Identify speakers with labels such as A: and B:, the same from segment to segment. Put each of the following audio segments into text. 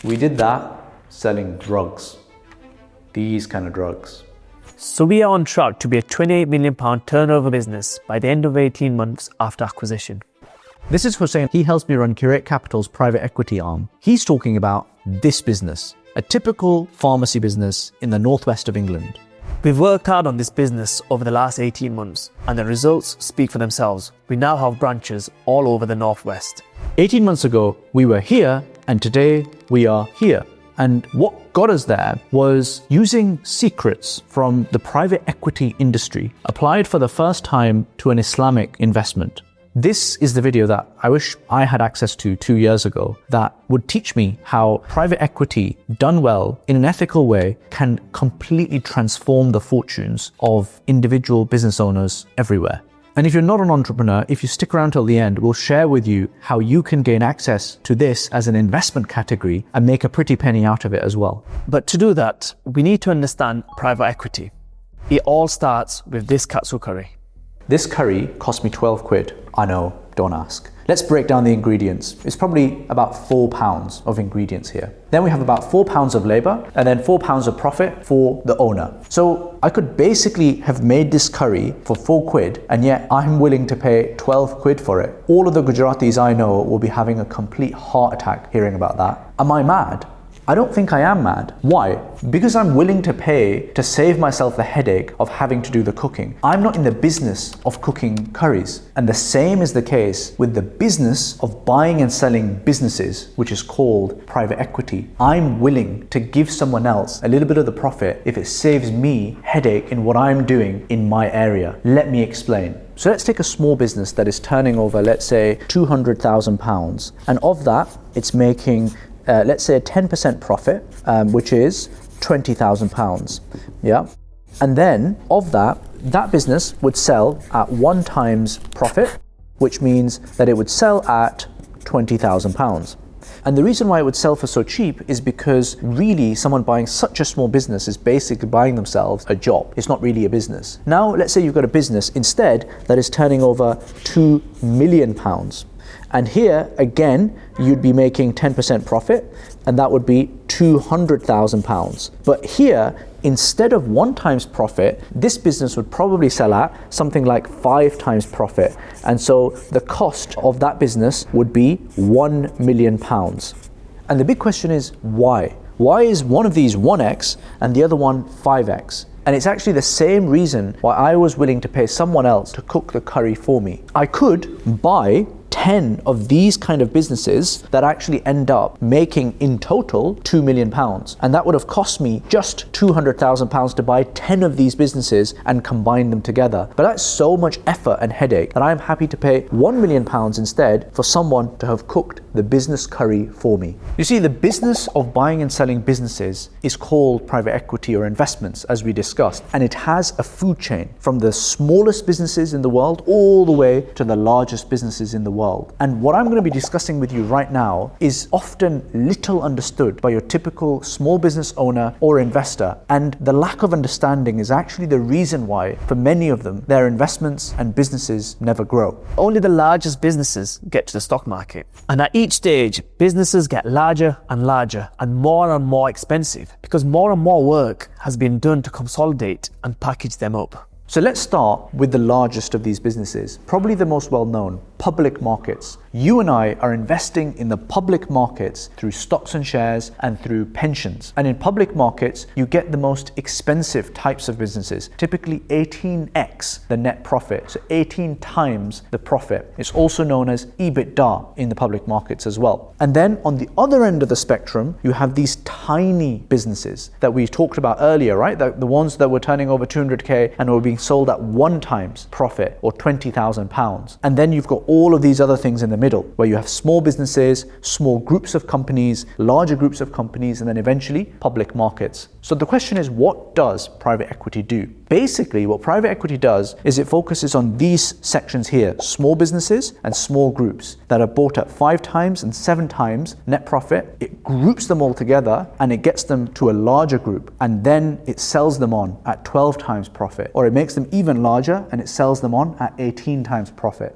A: We did that selling drugs. These kind of drugs.
B: So we are on track to be a £28 million turnover business by the end of 18 months after acquisition.
C: This is Hussein. He helps me run Curate Capital's private equity arm. He's talking about this business, a typical pharmacy business in the northwest of England.
B: We've worked hard on this business over the last 18 months and the results speak for themselves. We now have branches all over the northwest.
C: 18 months ago, we were here and today we are here. And what got us there was using secrets from the private equity industry applied for the first time to an Islamic investment. This is the video that I wish I had access to 2 years ago that would teach me how private equity done well in an ethical way can completely transform the fortunes of individual business owners everywhere. And if you're not an entrepreneur, if you stick around till the end, we'll share with you how you can gain access to this as an investment category and make a pretty penny out of it as well.
B: But to do that, we need to understand private equity. It all starts with this katsu curry.
A: This curry cost me 12 quid. I know, don't ask. Let's break down the ingredients. It's probably about £4 of ingredients here. Then we have about £4 of labor and then £4 of profit for the owner. So I could basically have made this curry for 4 quid and yet I'm willing to pay 12 quid for it. All of the Gujaratis I know will be having a complete heart attack hearing about that. Am I mad? I don't think I am mad. Why? Because I'm willing to pay to save myself the headache of having to do the cooking. I'm not in the business of cooking curries. And the same is the case with the business of buying and selling businesses, which is called private equity. I'm willing to give someone else a little bit of the profit if it saves me headache in what I'm doing in my area. Let me explain. So let's take a small business that is turning over, let's say, £200,000. And of that, it's making let's say a 10% profit, which is £20,000. Yeah. And then of that, that business would sell at 1 times profit, which means that it would sell at £20,000. And the reason why it would sell for so cheap is because really someone buying such a small business is basically buying themselves a job. It's not really a business. Now, let's say you've got a business instead that is turning over £2 million. And here, again, you'd be making 10% profit, and that would be £200,000. But here, instead of 1 times profit, this business would probably sell at something like 5 times profit. And so the cost of that business would be £1 million. And the big question is, why? Why is one of these 1x and the other one 5x? And it's actually the same reason why I was willing to pay someone else to cook the curry for me. I could buy 10 of these kind of businesses that actually end up making in total £2 million. And that would have cost me just £200,000 to buy 10 of these businesses and combine them together. But that's so much effort and headache that I'm happy to pay £1 million instead for someone to have cooked the business curry for me. You see, the business of buying and selling businesses is called private equity or investments, as we discussed. And it has a food chain from the smallest businesses in the world all the way to the largest businesses in the world. And what I'm going to be discussing with you right now is often little understood by your typical small business owner or investor. And the lack of understanding is actually the reason why, for many of them, their investments and businesses never grow.
B: Only the largest businesses get to the stock market. And at each stage, businesses get larger and more expensive because more and more work has been done to consolidate and package them up.
A: So let's start with the largest of these businesses, probably the most well-known, public markets. You and I are investing in the public markets through stocks and shares and through pensions. And in public markets, you get the most expensive types of businesses, typically 18x the net profit, so 18 times the profit. It's also known as EBITDA in the public markets as well. And then on the other end of the spectrum, you have these tiny businesses that we talked about earlier, right? The ones that were turning over 200k and were being sold at 1 times profit or £20,000. And then you've got all of these other things in the middle where you have small businesses, small groups of companies, larger groups of companies, and then eventually public markets. So the question is, what does private equity do? Basically, what private equity does is it focuses on these sections here, small businesses and small groups that are bought at 5 times and 7 times net profit. It groups them all together and it gets them to a larger group, and then it sells them on at 12 times profit, or it makes them even larger and it sells them on at 18 times profit.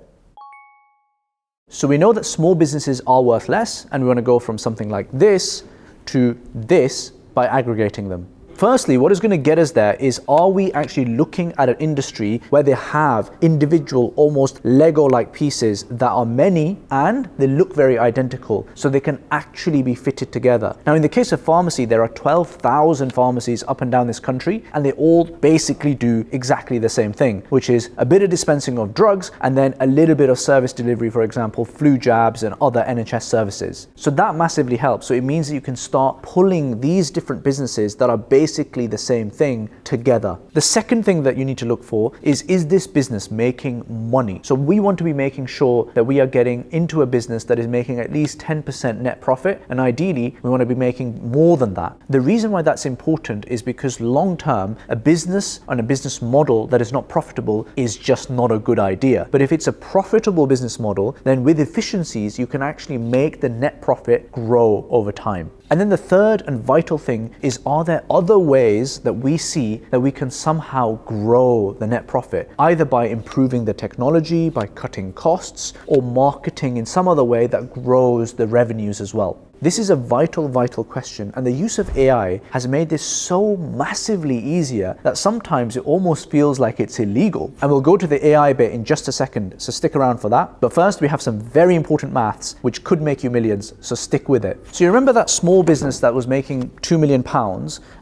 A: So we know that small businesses are worth less, and we want to go from something like this to this by aggregating them. Firstly, what is going to get us there is, are we actually looking at an industry where they have individual, almost Lego-like pieces that are many and they look very identical, so they can actually be fitted together. Now, in the case of pharmacy, there are 12,000 pharmacies up and down this country, and they all basically do exactly the same thing, which is a bit of dispensing of drugs and then a little bit of service delivery, for example, flu jabs and other NHS services. So that massively helps. So it means that you can start pulling these different businesses that are basically the same thing together. The second thing that you need to look for is this business making money? So we want to be making sure that we are getting into a business that is making at least 10% net profit, and ideally we want to be making more than that. The reason why that's important is because long term, a business and a business model that is not profitable is just not a good idea. But if it's a profitable business model, then with efficiencies you can actually make the net profit grow over time. And then the third and vital thing is, are there other ways that we see that we can somehow grow the net profit, either by improving the technology, by cutting costs, or marketing in some other way that grows the revenues as well? This is a vital question, and the use of AI has made this so massively easier that sometimes it almost feels like it's illegal. And we'll go to the AI bit in just a second, so stick around for that. But first, we have some very important maths which could make you millions, so stick with it. So you remember that small business that was making £2 million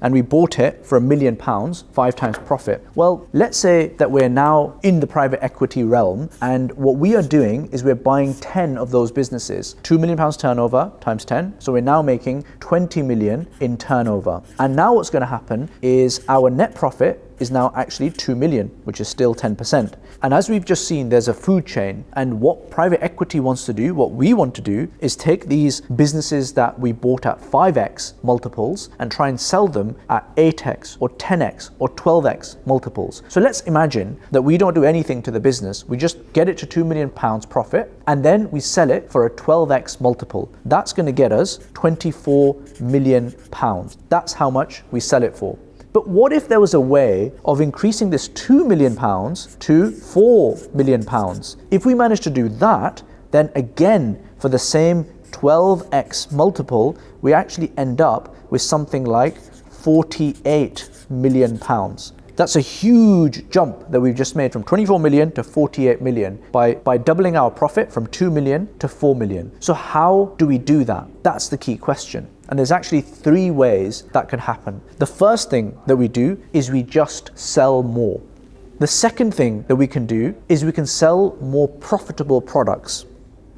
A: and we bought it for £1 million, 5 times profit? Well, let's say that we're now in the private equity realm, and what we are doing is we're buying 10 of those businesses. £2 million turnover times 10. So we're now making 20 million in turnover. And now what's going to happen is our net profit is now actually 2 million, which is still 10%. And as we've just seen, there's a food chain. And what private equity wants to do, what we want to do, is take these businesses that we bought at 5x multiples and try and sell them at 8x or 10x or 12x multiples. So let's imagine that we don't do anything to the business. We just get it to £2 million profit, and then we sell it for a 12x multiple. That's going to get us £24 million. That's how much we sell it for. But what if there was a way of increasing this £2 million to £4 million? If we manage to do that, then again, for the same 12x multiple, we actually end up with something like £48 million. That's a huge jump that we've just made from 24 million to 48 million by doubling our profit from 2 million to 4 million. So how do we do that? That's the key question. And there's actually 3 ways that can happen. The first thing that we do is we just sell more. The second thing that we can do is we can sell more profitable products.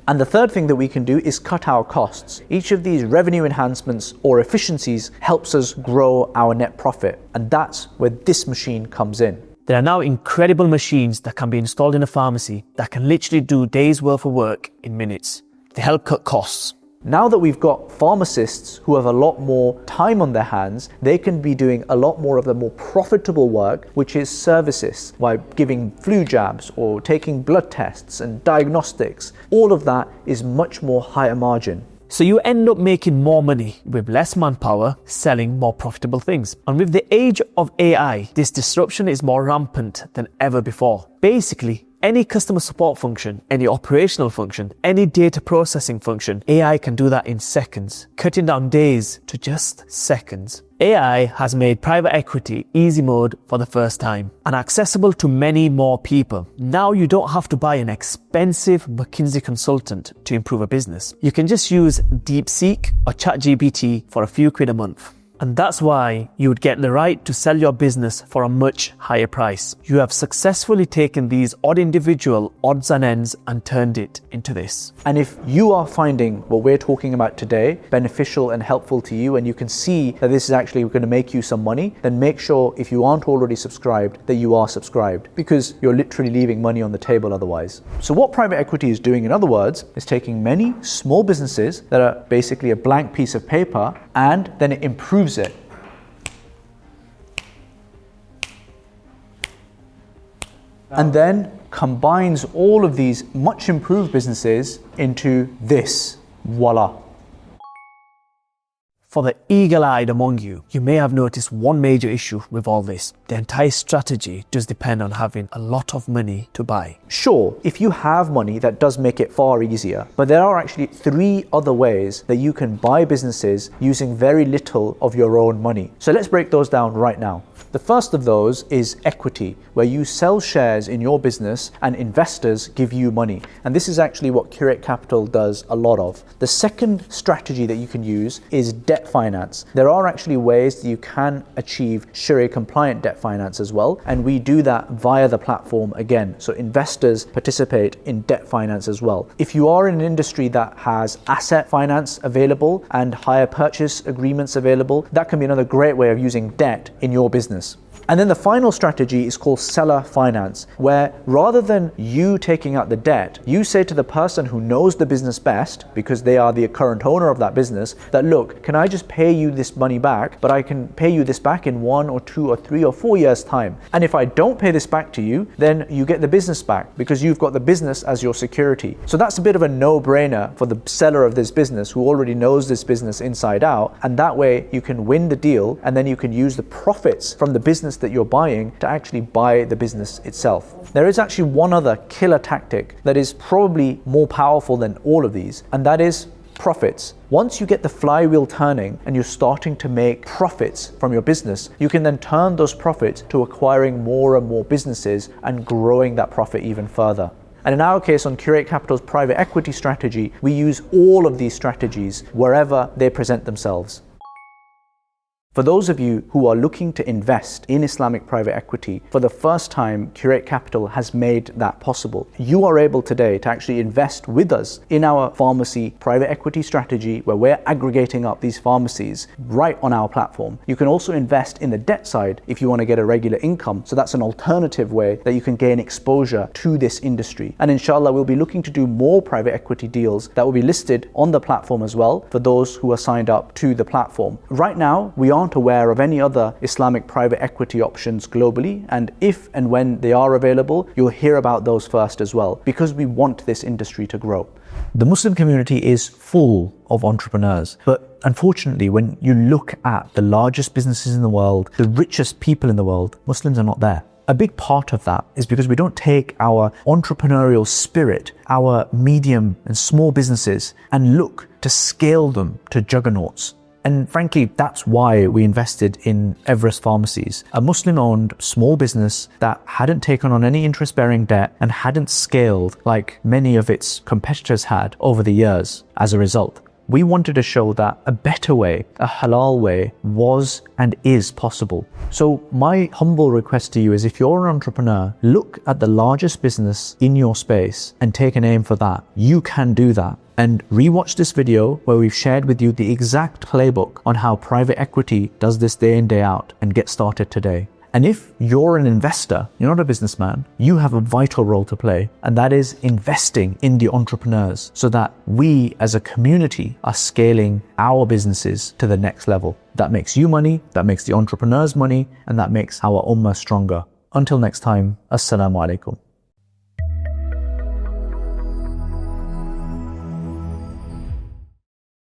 A: And the third thing that we can do is cut our costs. Each of these revenue enhancements or efficiencies helps us grow our net profit. And that's where this machine comes in.
B: There are now incredible machines that can be installed in a pharmacy that can literally do days worth of work in minutes. They help cut costs.
A: Now that we've got pharmacists who have a lot more time on their hands, they can be doing a lot more of the more profitable work, which is services, by giving flu jabs or taking blood tests and diagnostics. All of that is much more higher margin.
B: So you end up making more money with less manpower, selling more profitable things. And with the age of AI, this disruption is more rampant than ever before. Basically, any customer support function, any operational function, any data processing function, AI can do that in seconds, cutting down days to just seconds. AI has made private equity easy mode for the first time and accessible to many more people. Now you don't have to buy an expensive McKinsey consultant to improve a business. You can just use DeepSeek or ChatGPT for a few quid a month. And that's why you would get the right to sell your business for a much higher price. You have successfully taken these odd individual odds and ends and turned it into this.
A: And if you are finding what we're talking about today beneficial and helpful to you, and you can see that this is actually going to make you some money, then make sure, if you aren't already subscribed, that you are subscribed, because you're literally leaving money on the table otherwise. So what private equity is doing, in other words, is taking many small businesses that are basically a blank piece of paper, and then it improves it. And then combines all of these much improved businesses into this. Voila.
B: For the eagle-eyed among you, you may have noticed one major issue with all this. The entire strategy does depend on having a lot of money to buy.
A: Sure, if you have money, that does make it far easier, but there are actually 3 other ways that you can buy businesses using very little of your own money. So let's break those down right now. The first of those is equity, where you sell shares in your business and investors give you money. And this is actually what Curate Capital does a lot of. The second strategy that you can use is debt finance. There are actually ways that you can achieve Sharia compliant debt finance as well, and we do that via the platform again. So investors participate in debt finance as well. If you are in an industry that has asset finance available and hire purchase agreements available, that can be another great way of using debt in your business. And then the final strategy is called seller finance, where rather than you taking out the debt, you say to the person who knows the business best, because they are the current owner of that business, that look, can I just pay you this money back, but I can pay you this back in 1 or 2 or 3 or 4 years time. And if I don't pay this back to you, then you get the business back because you've got the business as your security. So that's a bit of a no-brainer for the seller of this business who already knows this business inside out. And that way you can win the deal, and then you can use the profits from the business that you're buying to actually buy the business itself. There is actually one other killer tactic that is probably more powerful than all of these, and that is profits. Once you get the flywheel turning and you're starting to make profits from your business, you can then turn those profits to acquiring more and more businesses and growing that profit even further. And in our case, on Curate Capital's private equity strategy, we use all of these strategies wherever they present themselves. For those of you who are looking to invest in Islamic private equity, for the first time, Curate Capital has made that possible. You are able today to actually invest with us in our pharmacy private equity strategy, where we're aggregating up these pharmacies right on our platform. You can also invest in the debt side if you want to get a regular income. So that's an alternative way that you can gain exposure to this industry. And inshallah, we'll be looking to do more private equity deals that will be listed on the platform as well for those who are signed up to the platform. Right now, we aren't aware of any other Islamic private equity options globally, and if and when they are available, you'll hear about those first as well, because we want this industry to grow.
C: The Muslim community is full of entrepreneurs, but unfortunately, when you look at the largest businesses in the world, the richest people in the world, Muslims are not there. A big part of that is because we don't take our entrepreneurial spirit, our medium and small businesses, and look to scale them to juggernauts. And frankly, that's why we invested in Everest Pharmacies, a Muslim-owned small business that hadn't taken on any interest-bearing debt and hadn't scaled like many of its competitors had over the years as a result. We wanted to show that a better way, a halal way, was and is possible. So my humble request to you is, if you're an entrepreneur, look at the largest business in your space and take an aim for that. You can do that. And rewatch this video where we've shared with you the exact playbook on how private equity does this day in, day out, and get started today. And if you're an investor, you're not a businessman, you have a vital role to play, and that is investing in the entrepreneurs so that we as a community are scaling our businesses to the next level. That makes you money, that makes the entrepreneurs money, and that makes our ummah stronger. Until next time, Assalamu alaikum.